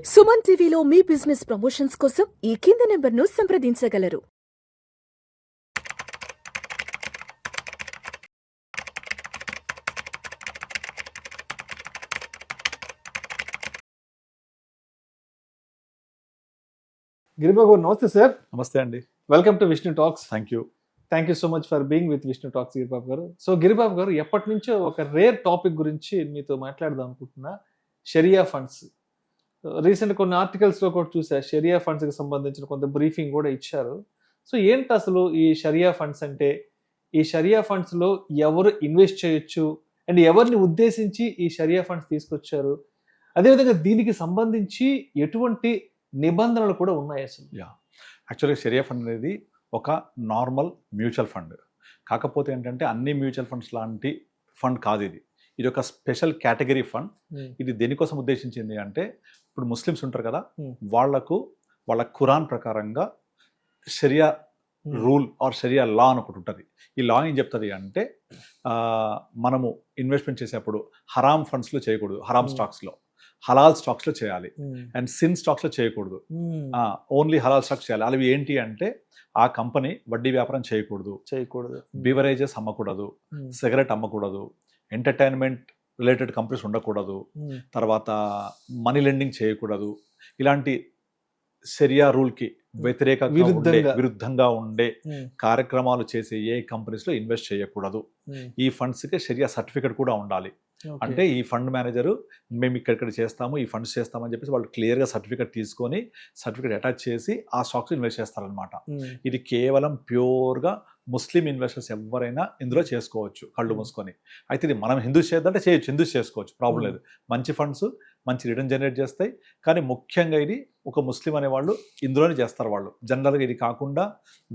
సుమన్ టీవీలో మీ business promotions కోసం ఈ కింది నెంబర్ను సంప్రదించగలరు. గిరిబాబు గారు నమస్తే సార్. నమస్తే అండి. Welcome to Vishnu talks. Thank you so much for being with Vishnu talks Giribabu గారు. సో గిరిబాబు గారు, ఎప్పటి నుంచో ఒక రేర్ టాపిక్ గురించి మీతో మాట్లాడదాం అనుకుంటున్నా, షరియా ఫండ్స్. రీసెంట్ కొన్ని ఆర్టికల్స్ లో కూడా చూసా, షరియా ఫండ్స్ కి సంబంధించిన కొంత బ్రీఫింగ్ కూడా ఇచ్చారు. సో ఏంటి అసలు ఈ షరియా ఫండ్స్ అంటే, ఈ షరియా ఫండ్స్ లో ఎవరు ఇన్వెస్ట్ చేయొచ్చు అండ్ ఎవరిని ఉద్దేశించి ఈ షరియా ఫండ్స్ తీసుకొచ్చారు, అదేవిధంగా దీనికి సంబంధించి ఎటువంటి నిబంధనలు కూడా ఉన్నాయి అసలు? యాక్చువల్గా షరియా ఫండ్ అనేది ఒక నార్మల్ మ్యూచువల్ ఫండ్. కాకపోతే ఏంటంటే అన్ని మ్యూచువల్ ఫండ్స్ లాంటి ఫండ్ కాదు ఇది. ఇది ఒక స్పెషల్ కేటగిరీ ఫండ్. ఇది దేనికోసం ఉద్దేశించింది అంటే, ఇప్పుడు ముస్లిమ్స్ ఉంటారు కదా, వాళ్ళ ఖురాన్ ప్రకారంగా షరియా రూల్ ఆర్ షరియా లా అని ఒకటి ఉంటుంది. ఈ లా ఏం చెప్తుంది అంటే, మనము ఇన్వెస్ట్మెంట్ చేసేప్పుడు హరామ్ ఫండ్స్లో చేయకూడదు, హరామ్ స్టాక్స్లో, హలాల్ స్టాక్స్లో చేయాలి. అండ్ సిన్ స్టాక్స్లో చేయకూడదు, ఓన్లీ హలాల్ స్టాక్స్ చేయాలి. అవి ఏంటి అంటే, ఆ కంపెనీ వడ్డీ వ్యాపారం చేయకూడదు, బీవరేజెస్ అమ్మకూడదు, సిగరెట్ అమ్మకూడదు, ఎంటర్టైన్మెంట్ రిలేటెడ్ కంపెనీస్ ఉండకూడదు, తర్వాత మనీ లెండింగ్ చేయకూడదు. ఇలాంటి షరియా రూల్కి విరుద్ధంగా ఉండే కార్యక్రమాలు చేసే ఏ కంపెనీస్లో ఇన్వెస్ట్ చేయకూడదు. ఈ ఫండ్స్కి షరియా సర్టిఫికేట్ కూడా ఉండాలి. అంటే ఈ ఫండ్ మేనేజరు మేము ఇక్కడ చేస్తాము, ఈ ఫండ్స్ చేస్తామని చెప్పేసి వాళ్ళు క్లియర్గా సర్టిఫికేట్ తీసుకొని సర్టిఫికేట్ అటాచ్ చేసి ఆ స్టాక్స్ ఇన్వెస్ట్ చేస్తారనమాట. ఇది కేవలం ప్యూర్గా ముస్లిం ఇన్వెస్టర్స్ ఎవరైనా ఇందులో చేసుకోవచ్చు కళ్ళు మూసుకొని. అయితే ఇది మనం హిందూస్ చేద్దంటే చేయొచ్చు, హిందూస్ చేసుకోవచ్చు, ప్రాబ్లం లేదు. మంచి ఫండ్స్ మంచి రిటర్న్ జనరేట్ చేస్తాయి. కానీ ముఖ్యంగా ఇది ఒక ముస్లిం అనేవాళ్ళు ఇందులోనే చేస్తారు. వాళ్ళు జనరల్గా ఇది కాకుండా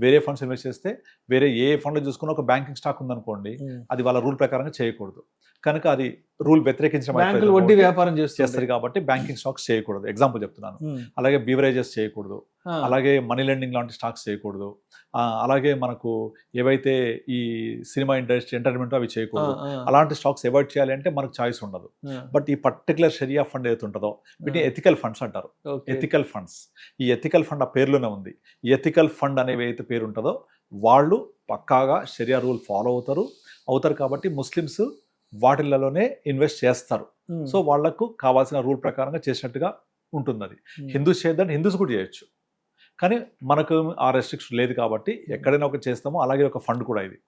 వేరే ఫండ్స్ ఇన్వెస్ట్ చేస్తే, వేరే ఏ ఫండ్లో చూసుకున్న ఒక బ్యాంకింగ్ స్టాక్ ఉందనుకోండి, అది వాళ్ళ రూల్ ప్రకారంగా చేయకూడదు. కనుక అది రూల్ వ్యతిరేకించడం వడ్డీ వ్యాపారం చేస్తారు కాబట్టి బ్యాంకింగ్ స్టాక్స్ చేయకూడదు. ఎగ్జాంపుల్ చెప్తున్నాను. అలాగే బీవరేజెస్ చేయకూడదు, అలాగే మనీ లెండింగ్ లాంటి స్టాక్స్ చేయకూడదు, అలాగే మనకు ఏవైతే ఈ సినిమా ఇండస్ట్రీ ఎంటర్టైన్మెంట్ అవి చేయకూడదు. అలాంటి స్టాక్స్ అవాయిడ్ చేయాలి అంటే మనకు చాయిస్ ఉండదు. బట్ ఈ పర్టికులర్ షరియా ఫండ్ ఏదైతే ఉంటుందో వీటిని ఎథికల్ ఫండ్స్ అంటారు. ఎథికల్ ఫండ్స్, ఈ ఎథికల్ ఫండ్ ఆ పేరులోనే ఉంది. ఈ ఎథికల్ ఫండ్ అనేవి ఏదైతే పేరు ఉంటుందో వాళ్ళు పక్కాగా షరియా రూల్ ఫాలో అవుతారు కాబట్టి ముస్లిమ్స్ వాటిలలోనే ఇన్వెస్ట్ చేస్తారు. సో వాళ్లకు కావాల్సిన రూల్ ప్రకారంగా చేసినట్టుగా ఉంటుంది. అది హిందూస్ చేద్దంటే హిందూస్ కూడా చేయొచ్చు, కానీ మనకు ఆ రెస్ట్రిక్షన్ లేదు కాబట్టి ఎక్కడైనా ఒకటి చేస్తామో అలాగే ఒక ఫండ్ కూడా ఇది.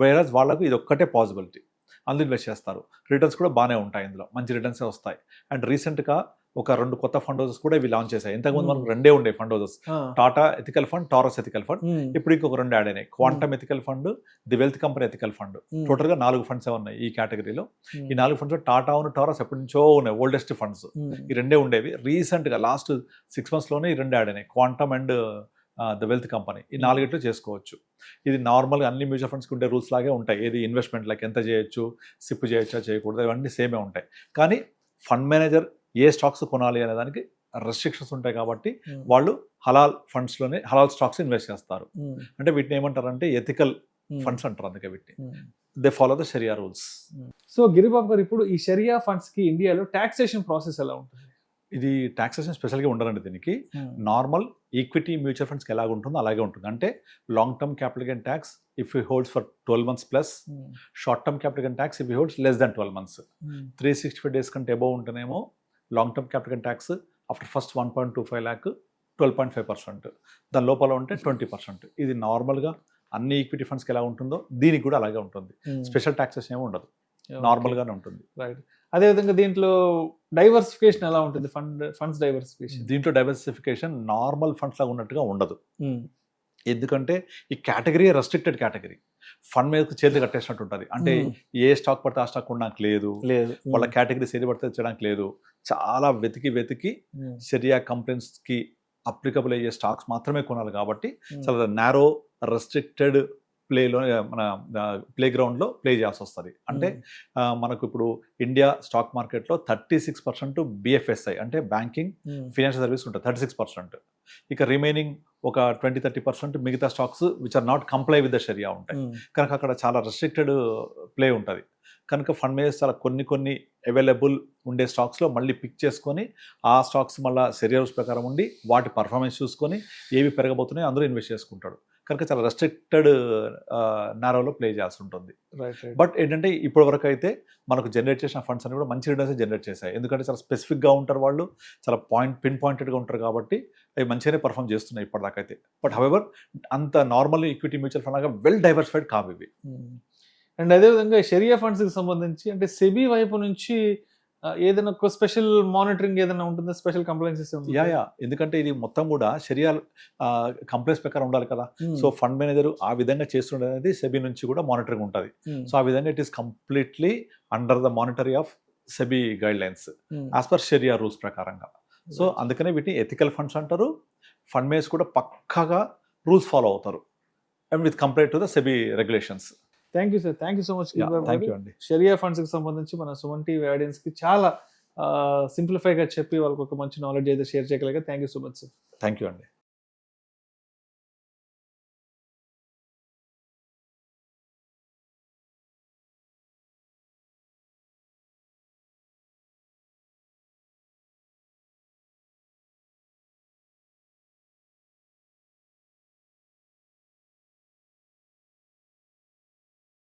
వేరస్ వాళ్ళకు ఇది ఒక్కటే పాసిబిలిటీ, అందులో ఇన్వెస్ట్ చేస్తారు. రిటర్న్స్ కూడా బాగానే ఉంటాయి, ఇందులో మంచి రిటర్న్సే వస్తాయి. అండ్ రీసెంట్గా ఒక 2 కొత్త ఫండ్ హౌసెస్ కూడా ఇవి లాంచ్ చేశాయి. ఇంతకుముందు మనకు 2 ఉండే fund houses, Tata ethical fund, taurus ethical fund. ఇప్పుడు ఇంకొక 2 యాడ్ అయినాయి, quantum ethical fund, the wealth company ethical fund. టోటల్గా 4 ఫండ్స్ ఉన్నాయి ఈ కేటగిరీలో. ఈ 4 ఫండ్స్ టాటా టారస్ ఎప్పటి నుంచో ఉన్నాయి, ఓల్డెస్ట్ ఫండ్స్. ఈ 2 ఉండేవి. రీసెంట్గా లాస్ట్ 6 monthsలోనే ఈ 2 యాడ్ అయినాయి, quantum and the wealth company. ఈ 4 చేసుకోవచ్చు. ఇది నార్మల్గా అన్ని మ్యూచువల్ ఫండ్స్కి ఉండే రూల్స్ లాగే ఉంటాయి. ఏది ఇన్వెస్ట్మెంట్ లైక్ ఎంత చేయొచ్చు, సిప్ చేయొచ్చా చేయకూడదు, ఇవన్నీ సేమే ఉంటాయి. కానీ ఫండ్ మేనేజర్ ఏ స్టాక్స్ కొనాలి అనే దానికి రెస్ట్రిక్షన్స్ ఉంటాయి కాబట్టి వాళ్ళు హలాల్ ఫండ్స్లోనే హలాల్ స్టాక్స్ ఇన్వెస్ట్ చేస్తారు. అంటే వీటిని ఏమంటారంటే ఎథికల్ ఫండ్స్ అంటారు. అందుకే వీటిని they follow the sharia rules. So Giribabu గారు, ఇప్పుడు ఈ షరియా ఫండ్స్ కి ఇండియాలో టాక్సేషన్ ప్రాసెస్ ఎలా ఉంటుంది? ఇది టాక్సేషన్ స్పెషల్గా ఉండదండి. దీనికి నార్మల్ ఈక్విటీ మ్యూచువల్ ఫండ్స్కి ఎలాగ ఉంటుందో అలాగే ఉంటుంది. అంటే long term capital gain tax if you holds for 12 months plus, short term capital gain tax if you holds less than 12 months. 365 days కంటే అబౌవ్ ఉంటేనేమో long term capital gain tax after first 1.25 lakh 12.5%, దాని లోపల ఉంటే 20%. ఇది నార్మల్గా అన్ని equity ఫండ్స్కి ఎలా ఉంటుందో దీనికి కూడా అలాగే ఉంటుంది. స్పెషల్ ట్యాక్సెస్ ఏమి ఉండదు, నార్మల్గానే ఉంటుంది. రైట్. అదేవిధంగా దీంట్లో డైవర్సిఫికేషన్ ఎలా ఉంటుంది? ఫండ్స్ డైవర్సిఫికేషన్, దీంట్లో డైవర్సిఫికేషన్ నార్మల్ ఫండ్స్ లాగా ఉన్నట్టుగా ఉండదు. ఎందుకంటే ఈ కేటగిరీ రెస్ట్రిక్టెడ్ కేటగిరీ. ఫండ్ మీద చేతులు కట్టేసినట్టు ఉంటుంది. అంటే ఏ స్టాక్ పడితే ఆ స్టాక్ కొనడానికి లేదు, వాళ్ళ కేటగిరీస్ ఏది పడితే చేయడానికి లేదు. చాలా వెతికి షరియా కంపెనీస్కి అప్లికబుల్ అయ్యే స్టాక్స్ మాత్రమే కొనాలి. కాబట్టి చాలా నారో రెస్ట్రిక్టెడ్ మన ప్లే గ్రౌండ్లో ప్లే చేయాల్సి వస్తుంది. అంటే మనకు ఇప్పుడు ఇండియా స్టాక్ మార్కెట్లో 36% BFSI అంటే బ్యాంకింగ్ ఫైనాన్షియల్ సర్వీస్ ఉంటుంది, 36%. ఇక రిమైనింగ్ ఒక 20-30% మిగతా stocks which are not comply with the sharia ఉంటాయి. కనుక అక్కడ చాలా రెస్ట్రిక్టెడ్ ప్లే ఉంటుంది. కనుక ఫండ్ మేనేజర్స్ చాలా కొన్ని అవైలబుల్ ఉండే స్టాక్స్లో మళ్ళీ పిక్ చేసుకొని ఆ స్టాక్స్ మళ్ళీ సెరియర్స్ ప్రకారం ఉండి వాటి పర్ఫార్మెన్స్ చూసుకొని ఏవి పెరగబోతున్నాయో అందరూ ఇన్వెస్ట్ చేసుకుంటాడు. కనుక చాలా రెస్ట్రిక్టెడ్ నారోలో ప్లే చేయాల్సి ఉంటుంది. బట్ ఏంటంటే ఇప్పటి వరకు అయితే మనకు జనరేట్ చేసిన ఫండ్స్ అని కూడా మంచి రిటర్న్స్ జనరేట్ చేశాయి. ఎందుకంటే చాలా స్పెసిఫిక్గా ఉంటారు వాళ్ళు, చాలా పిన్ పాయింటెడ్గా ఉంటారు కాబట్టి అవి మంచిగానే పర్ఫామ్ చేస్తున్నాయి ఇప్పటిదాకా అయితే. బట్ హవెవర్ అంత నార్మల్ ఈక్విటీ మ్యూచువల్ ఫండ్ లాగా వెల్ డైవర్సిఫైడ్ కావు ఇవి. అండ్ అదేవిధంగా షరియా ఫండ్స్కి సంబంధించి అంటే సెబీ వైపు నుంచి ఏదైనా ఒక స్పెషల్ మానిటరింగ్ ఏదైనా ఉంటుందా, స్పెషల్ కంప్లైంట్స్? యా ఎందుకంటే ఇది మొత్తం కూడా షరియా కంప్లైంట్స్ ప్రకారం ఉండాలి కదా. సో ఫండ్ మేనేజర్ ఆ విధంగా చేస్తుండే అనేది సెబీ నుంచి కూడా మానిటరింగ్ ఉంటుంది. సో ఆ విధంగా it is completely under the monetary of SEBI guide lines as per sharia rules ప్రకారంగా. సో అందుకనే వీటిని ఎథికల్ ఫండ్స్ అంటారు. ఫండ్ మేనేజర్స్ కూడా పక్కాగా రూల్స్ ఫాలో అవుతారు and with compare to the SEBI regulations. Thank you sir, thank you so much. Thank you అండి. షరియా ఫండ్స్కి సంబంధించి మన సుమన్ టీవీ ఆడియన్స్కి చాలా సింప్లిఫైగా చెప్పి వాళ్ళకి ఒక మంచి నాలెడ్జ్ అయితే షేర్ చేయగలిగా. Thank you so much sir. Thank you అండి.